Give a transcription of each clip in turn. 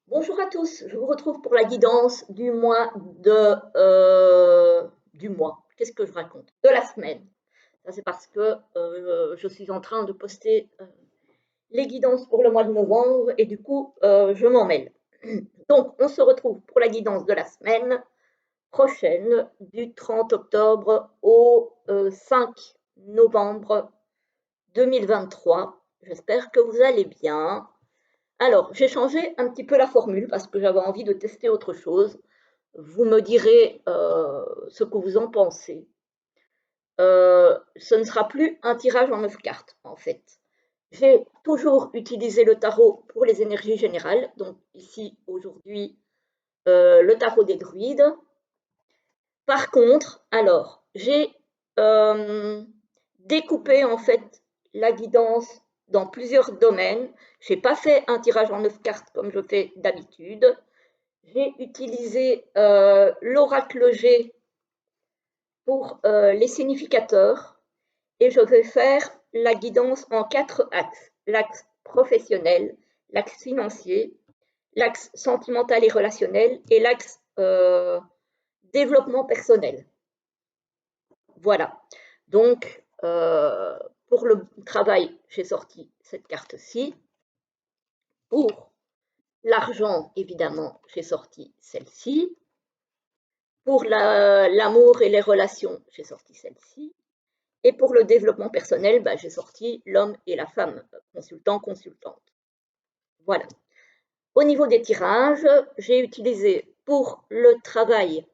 Bonjour à tous, je vous retrouve pour la guidance du mois du mois. Qu'est-ce que je raconte? De la semaine. Ça, c'est parce que je suis en train de poster les guidances pour le mois de novembre et du coup, je m'en mêle. Donc, on se retrouve pour la guidance de la semaine prochaine, du 30 octobre au 5 novembre 2023. J'espère que vous allez bien. Alors, j'ai changé un petit peu la formule parce que j'avais envie de tester autre chose. Vous me direz ce que vous en pensez. Ce ne sera plus un tirage en 9 cartes, en fait. J'ai toujours utilisé le tarot pour les énergies générales. Donc ici, aujourd'hui, le tarot des druides. Par contre, alors, j'ai découpé, en fait, la guidance dans plusieurs domaines. Je n'ai pas fait un tirage en 9 cartes comme je fais d'habitude. J'ai utilisé l'oracle G pour les significateurs et je vais faire la guidance en 4 axes. L'axe professionnel, l'axe financier, l'axe sentimental et relationnel et l'axe développement personnel. Voilà. Donc, pour le travail, j'ai sorti cette carte-ci. Pour l'argent, évidemment, j'ai sorti celle-ci. Pour l'amour et les relations, j'ai sorti celle-ci. Et pour le développement personnel, bah, j'ai sorti l'homme et la femme, consultant, consultante. Voilà. Au niveau des tirages, j'ai utilisé pour le travail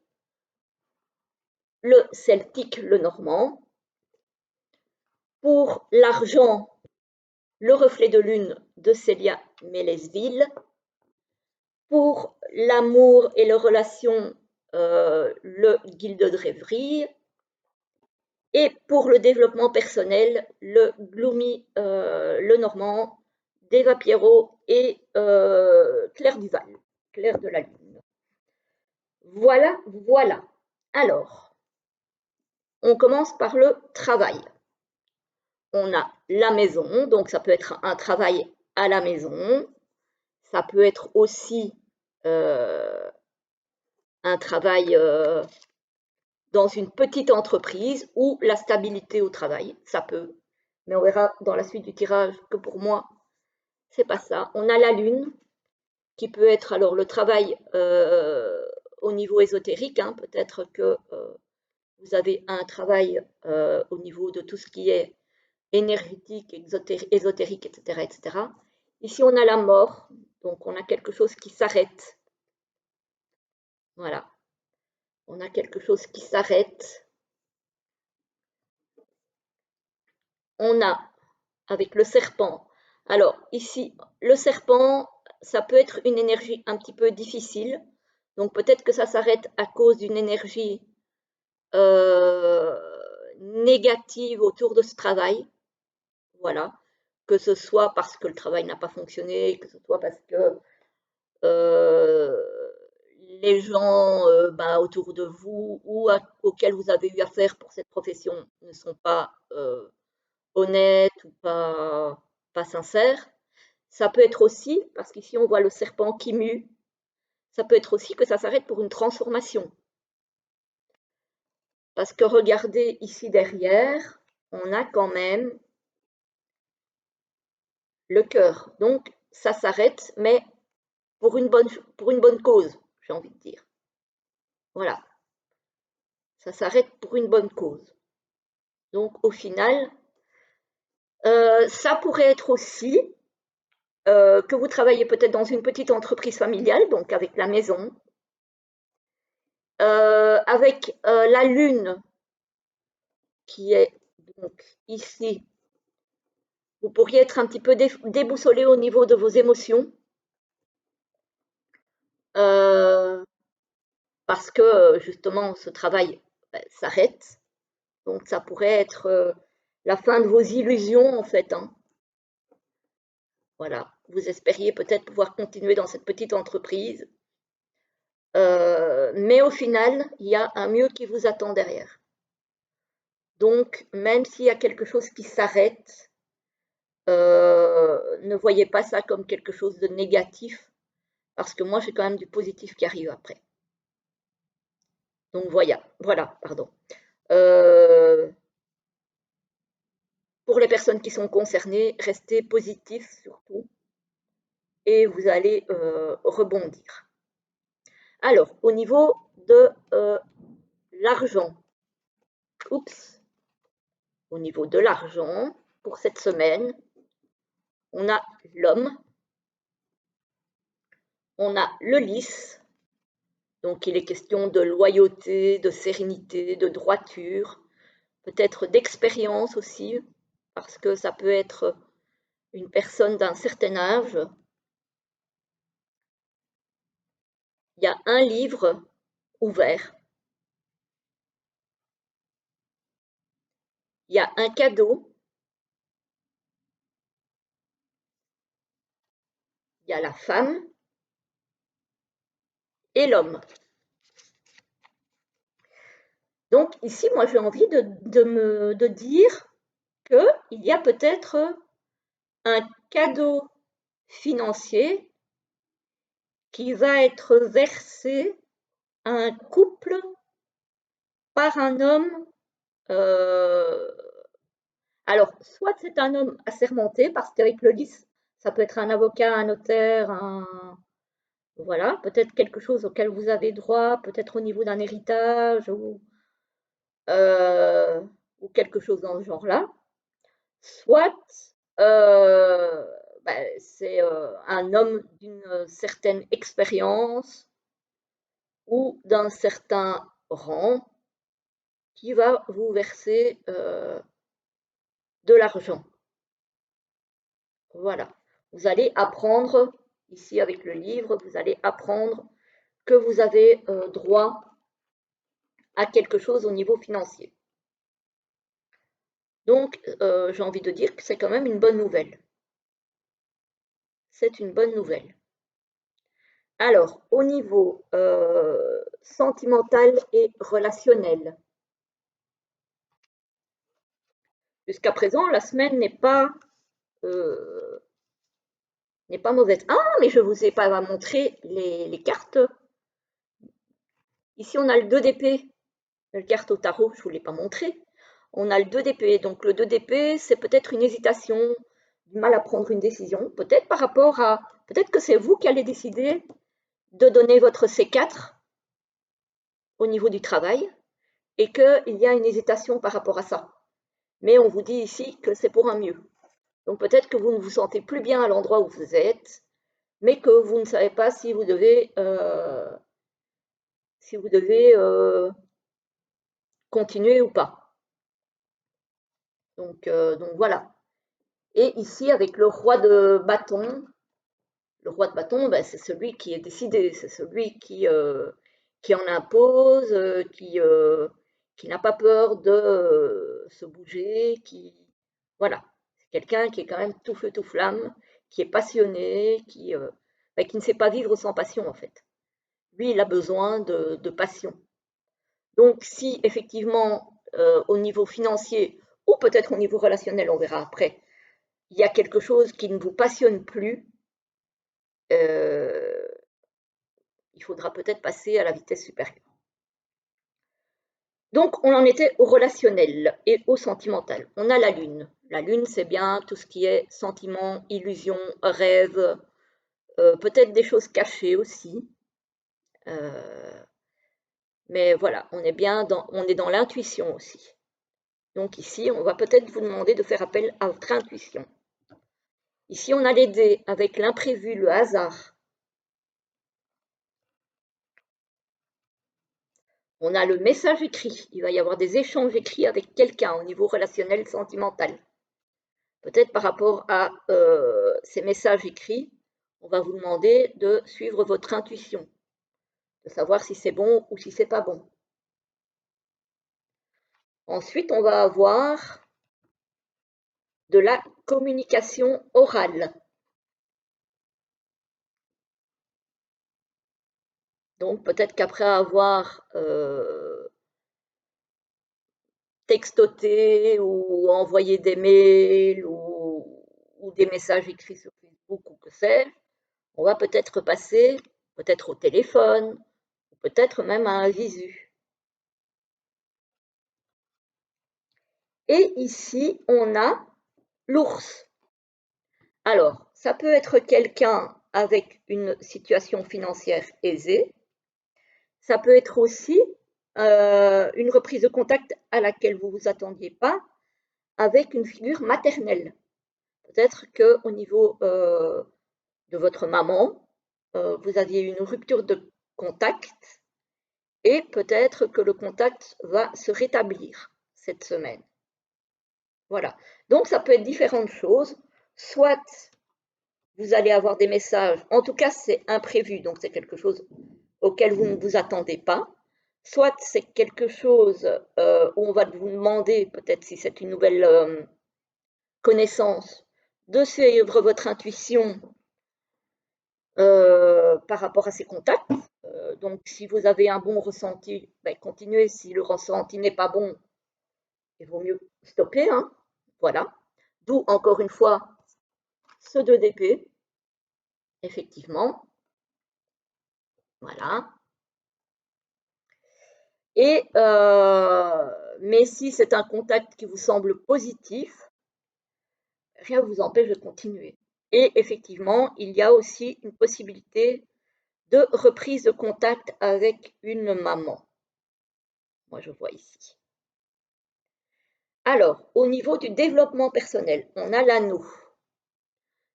le celtique, le normand. Pour l'argent, le reflet de lune de Célia Mélesville. Pour l'amour et les relations, le guilde de rêverie. Et pour le développement personnel, le Gloomy, le Normand, d'Eva Pierrot et Claire Duval, Claire de la Lune. Voilà, voilà. Alors, on commence par le travail. On a la maison, donc ça peut être un travail à la maison. Ça peut être aussi un travail dans une petite entreprise ou la stabilité au travail, ça peut. Mais on verra dans la suite du tirage que pour moi, c'est pas ça. On a la lune qui peut être alors le travail au niveau ésotérique. Hein, peut-être que vous avez un travail au niveau de tout ce qui est énergétique, ésotérique, etc., etc. Ici, on a la mort, donc on a quelque chose qui s'arrête. Voilà, on a quelque chose qui s'arrête. On a avec le serpent. Alors ici, le serpent, ça peut être une énergie un petit peu difficile. Donc peut-être que ça s'arrête à cause d'une énergie négative autour de ce travail. Voilà. Que ce soit parce que le travail n'a pas fonctionné, que ce soit parce que les gens bah, autour de vous ou auxquels vous avez eu affaire pour cette profession ne sont pas honnêtes ou pas sincères. Ça peut être aussi, parce qu'ici on voit le serpent qui mue, ça peut être aussi que ça s'arrête pour une transformation. Parce que regardez ici derrière, on a quand même le cœur. Donc ça s'arrête, mais pour une bonne cause, j'ai envie de dire. Voilà, ça s'arrête pour une bonne cause. Donc au final, ça pourrait être aussi que vous travaillez peut-être dans une petite entreprise familiale, donc avec la maison, avec la lune qui est donc ici. Vous pourriez être un petit peu déboussolé au niveau de vos émotions parce que justement ce travail s'arrête. Donc ça pourrait être la fin de vos illusions en fait. Hein. Voilà, vous espériez peut-être pouvoir continuer dans cette petite entreprise, mais au final, il y a un mieux qui vous attend derrière. Donc, même s'il y a quelque chose qui s'arrête, ne voyez pas ça comme quelque chose de négatif, parce que moi, j'ai quand même du positif qui arrive après. Donc voilà, pardon. Pour les personnes qui sont concernées, restez positifs surtout et vous allez rebondir. Alors, au niveau de l'argent, au niveau de l'argent, pour cette semaine, on a l'homme, on a le lys, donc il est question de loyauté, de sérénité, de droiture, peut-être d'expérience aussi, parce que ça peut être une personne d'un certain âge. Il y a un livre ouvert. Il y a un cadeau. Il y a la femme et l'homme. Donc ici, moi, j'ai envie de dire qu'il y a peut-être un cadeau financier qui va être versé à un couple par un homme. Alors, soit c'est un homme assermenté, parce qu'avec le lys, ça peut être un avocat, un notaire, voilà, peut-être quelque chose auquel vous avez droit, peut-être au niveau d'un héritage euh, ou quelque chose dans ce genre-là. Soit c'est un homme d'une certaine expérience ou d'un certain rang qui va vous verser de l'argent. Voilà. Vous allez apprendre, ici avec le livre, vous allez apprendre que vous avez droit à quelque chose au niveau financier. Donc, j'ai envie de dire que c'est quand même une bonne nouvelle. C'est une bonne nouvelle. Alors, au niveau sentimental et relationnel, jusqu'à présent, la semaine n'est pas mauvaise. Ah, mais je ne vous ai pas montré les cartes. Ici, on a le 2 d'épée, la carte au tarot, je ne vous l'ai pas montré. On a le 2 d'épée. Donc, le 2 d'épée, c'est peut-être une hésitation, du mal à prendre une décision. Peut-être par rapport à... Peut-être que c'est vous qui allez décider de donner votre C4 au niveau du travail et qu'il y a une hésitation par rapport à ça. Mais on vous dit ici que c'est pour un mieux. Donc peut-être que vous ne vous sentez plus bien à l'endroit où vous êtes, mais que vous ne savez pas si vous devez continuer ou pas. Donc voilà. Et ici, avec le roi de bâton, ben, c'est celui qui est décidé, c'est celui qui en impose, qui n'a pas peur de se bouger, voilà. C'est quelqu'un qui est quand même tout feu, tout flamme, qui est passionné, ben, qui ne sait pas vivre sans passion en fait. Lui, il a besoin de passion. Donc, si effectivement, au niveau financier, ou peut-être au niveau relationnel, on verra après, il y a quelque chose qui ne vous passionne plus, il faudra peut-être passer à la vitesse supérieure. Donc, on en était au relationnel et au sentimental. On a la lune. La lune, c'est bien tout ce qui est sentiment, illusion, rêve, peut-être des choses cachées aussi. Mais voilà, on est dans l'intuition aussi. Donc ici, on va peut-être vous demander de faire appel à votre intuition. Ici, on a les dés avec l'imprévu, le hasard. On a le message écrit. Il va y avoir des échanges écrits avec quelqu'un au niveau relationnel, sentimental. Peut-être par rapport à ces messages écrits, on va vous demander de suivre votre intuition, de savoir si c'est bon ou si c'est pas bon. Ensuite, on va avoir de la communication orale. Donc peut-être qu'après avoir textoté ou envoyé des mails ou des messages écrits sur Facebook ou que sais-je, on va peut-être passer peut-être au téléphone, peut-être même à un visu. Et ici, on a l'ours. Alors, ça peut être quelqu'un avec une situation financière aisée. Ça peut être aussi une reprise de contact à laquelle vous ne vous attendiez pas avec une figure maternelle. Peut-être qu'au niveau de votre maman, vous aviez une rupture de contact et peut-être que le contact va se rétablir cette semaine. Voilà. Donc, ça peut être différentes choses. Soit vous allez avoir des messages, en tout cas, c'est imprévu, donc c'est quelque chose auquel vous ne vous attendez pas. Soit c'est quelque chose où on va vous demander, peut-être si c'est une nouvelle connaissance, de suivre votre intuition par rapport à ces contacts. Donc, si vous avez un bon ressenti, ben, continuez. Si le ressenti n'est pas bon, il vaut mieux stopper. Hein. Voilà. D'où, encore une fois, ce 2 d'épée. Effectivement. Voilà. Et, mais si c'est un contact qui vous semble positif, rien ne vous empêche de continuer. Et effectivement, il y a aussi une possibilité de reprise de contact avec une maman. Moi, je vois ici. Alors, au niveau du développement personnel, on a l'anneau.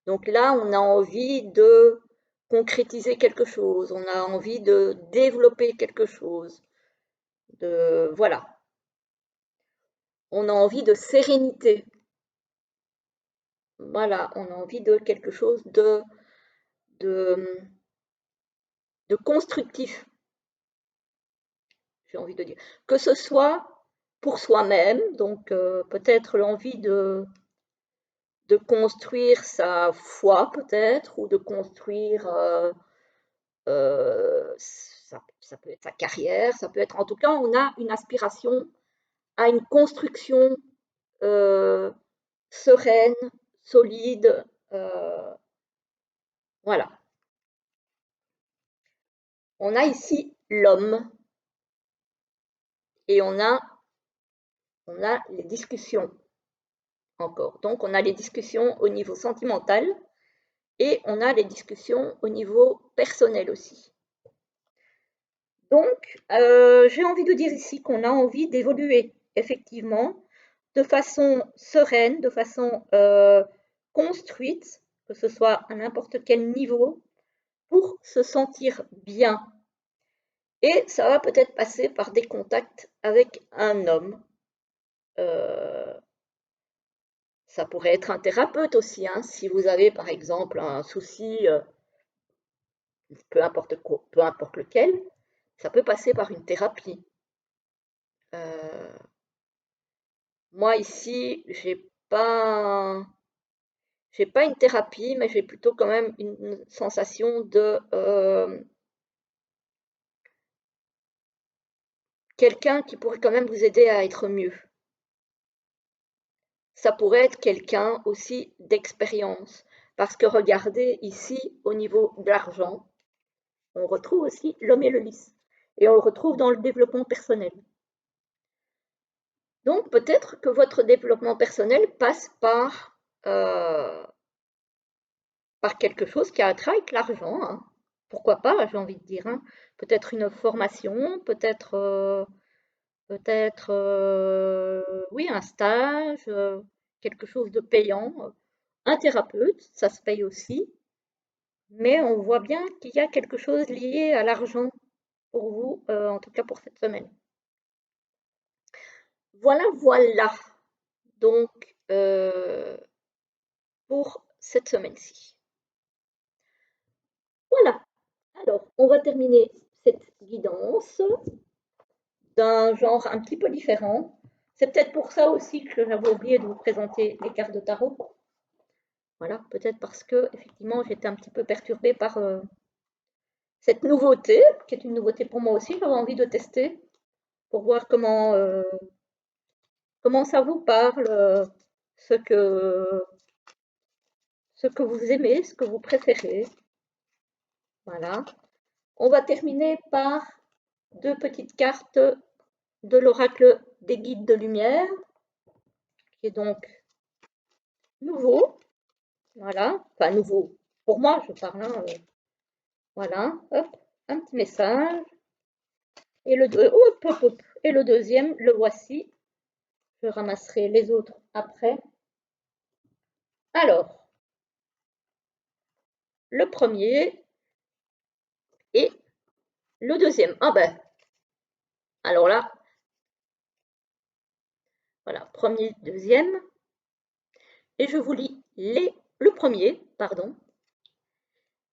Donc là, on a envie de concrétiser quelque chose, on a envie de développer quelque chose. Voilà. On a envie de sérénité. Voilà, on a envie de quelque chose de, de constructif, j'ai envie de dire. Que ce soit pour soi-même, donc peut-être l'envie de construire sa foi peut-être, ou de construire, ça peut être sa carrière, ça peut être, en tout cas, on a une aspiration à une construction sereine, solide, voilà. On a ici l'homme et on a les discussions encore. Donc, on a les discussions au niveau sentimental et on a les discussions au niveau personnel aussi. Donc, j'ai envie de dire ici qu'on a envie d'évoluer, effectivement, de façon sereine, de façon construite, que ce soit à n'importe quel niveau, pour se sentir bien. Et ça va peut-être passer par des contacts avec un homme. Ça pourrait être un thérapeute aussi, hein, si vous avez par exemple un souci, peu importe lequel, ça peut passer par une thérapie. Moi ici, j'ai pas une thérapie, mais j'ai plutôt quand même une sensation de quelqu'un qui pourrait quand même vous aider à être mieux. Ça pourrait être quelqu'un aussi d'expérience, parce que regardez ici au niveau de l'argent, on retrouve aussi l'homme et le lys, et on le retrouve dans le développement personnel. Donc peut-être que votre développement personnel passe par quelque chose qui a trait avec l'argent. Hein. Pourquoi pas, j'ai envie de dire. Hein. Peut-être une formation, peut-être oui, un stage, quelque chose de payant. Un thérapeute, ça se paye aussi. Mais on voit bien qu'il y a quelque chose lié à l'argent pour vous, en tout cas pour cette semaine. Voilà, voilà. Donc, pour cette semaine-ci. Voilà. Alors, on va terminer cette guidance d'un genre un petit peu différent. C'est peut-être pour ça aussi que j'avais oublié de vous présenter les cartes de tarot. Voilà, peut-être parce que effectivement j'étais un petit peu perturbée par cette nouveauté, qui est une nouveauté pour moi aussi. J'avais envie de tester pour voir comment ça vous parle, ce que vous aimez, ce que vous préférez. Voilà. On va terminer par 2 petites cartes de l'oracle des guides de lumière, qui est donc nouveau. Voilà, enfin nouveau. Pour moi, je parle. Hein, voilà, hop, un petit message. Et et le deuxième, le voici. Je ramasserai les autres après. Alors, le premier et le deuxième. Ah ben, alors là, voilà, premier, deuxième. Et je vous lis le premier, pardon.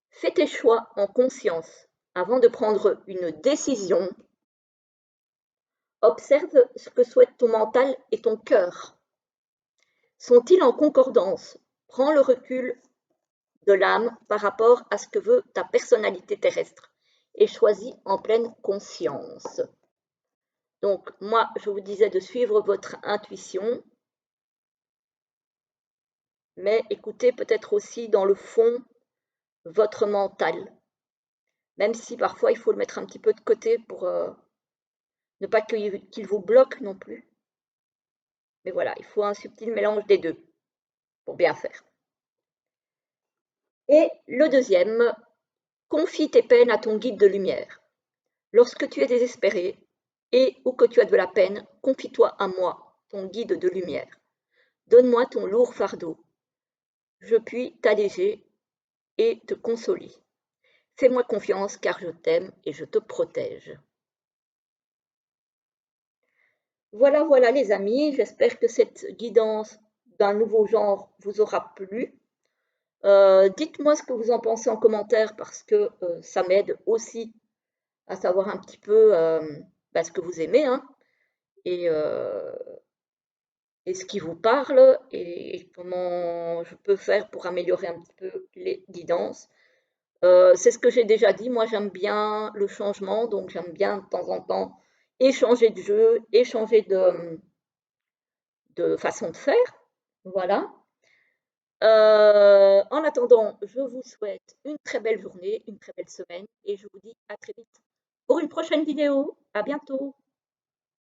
Fais tes choix en conscience avant de prendre une décision. Observe ce que souhaite ton mental et ton cœur. Sont-ils en concordance? Prends le recul de l'âme par rapport à ce que veut ta personnalité terrestre et choisis en pleine conscience. Donc, moi, je vous disais de suivre votre intuition, mais écoutez peut-être aussi dans le fond votre mental, même si parfois il faut le mettre un petit peu de côté pour ne pas qu'il vous bloque non plus. Mais voilà, il faut un subtil mélange des deux pour bien faire. Et le deuxième, confie tes peines à ton guide de lumière. Lorsque tu es désespéré et ou que tu as de la peine, confie-toi à moi, ton guide de lumière. Donne-moi ton lourd fardeau. Je puis t'alléger et te consoler. Fais-moi confiance car je t'aime et je te protège. Voilà, voilà les amis, j'espère que cette guidance d'un nouveau genre vous aura plu. Dites-moi ce que vous en pensez en commentaire parce que ça m'aide aussi à savoir un petit peu ce que vous aimez hein, et, euh, et ce qui vous parle et comment je peux faire pour améliorer un petit peu les guidances. C'est ce que j'ai déjà dit, moi j'aime bien le changement, donc j'aime bien de temps en temps échanger de jeu, échanger de façon de faire. Voilà. En attendant, je vous souhaite une très belle journée, une très belle semaine et je vous dis à très vite pour une prochaine vidéo. À bientôt.